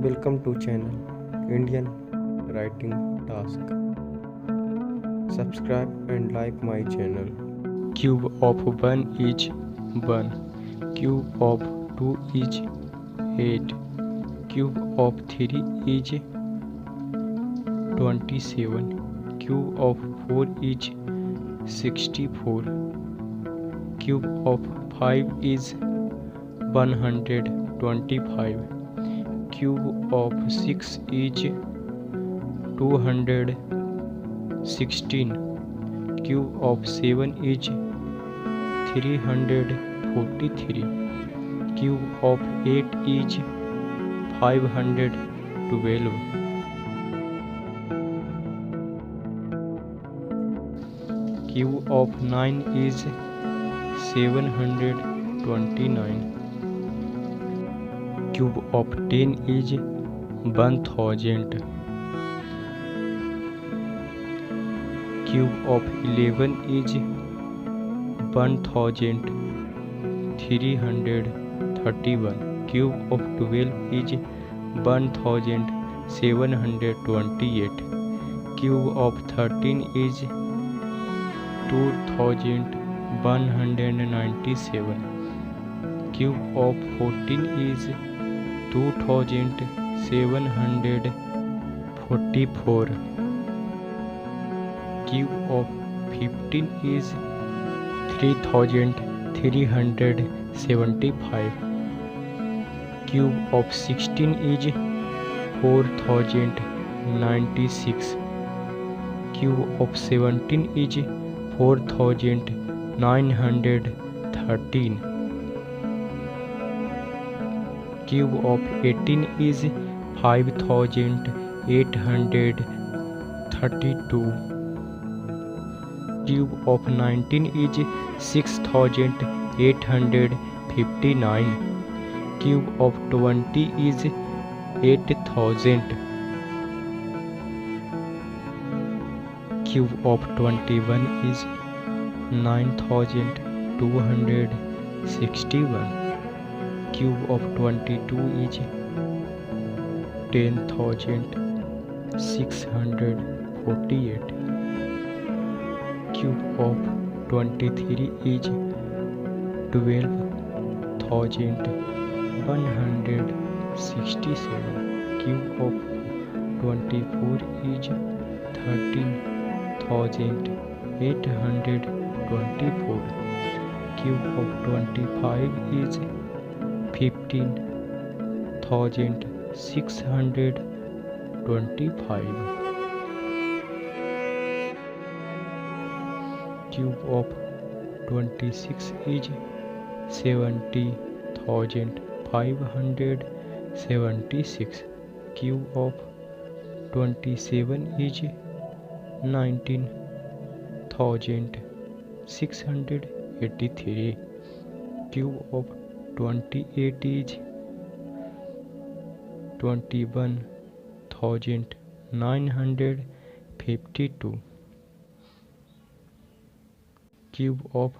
Welcome to channel Indian Writing Task. Subscribe and like my channel. Cube of 1 is 1. Cube of 2 is 8. Cube of 3 is 27. Cube of 4 is 64. Cube of 5 is 125. Cube of 6 is 216. Cube of 7 is 343. Cube of 8 is 512. Cube of 9 is 729. Cube of 10 is 1000. Cube of 11 is 1331. Cube of 12 is 1728. Cube of 13 is 2197. Cube of 14 is 2744. Cube of 15 is 3375. Cube of 16 is 4096. Cube of 17 is 4913. Cube of 18 is 5832. Cube of 19 is 6859. Cube of 20 is 8000. Cube of 21 is 9261. Cube of 22 is 10648. Cube of 23 is 12167. Cube of 24 is 13824. Cube of 25 is 15625. Cube of 26 is 70576. Cube of 27 is 19683. Cube of 28 is 21952. Cube of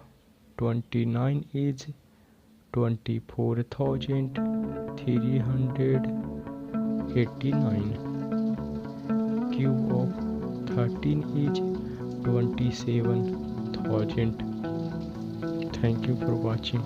29 is 24389. Cube of 13 is 27000. Thank you for watching.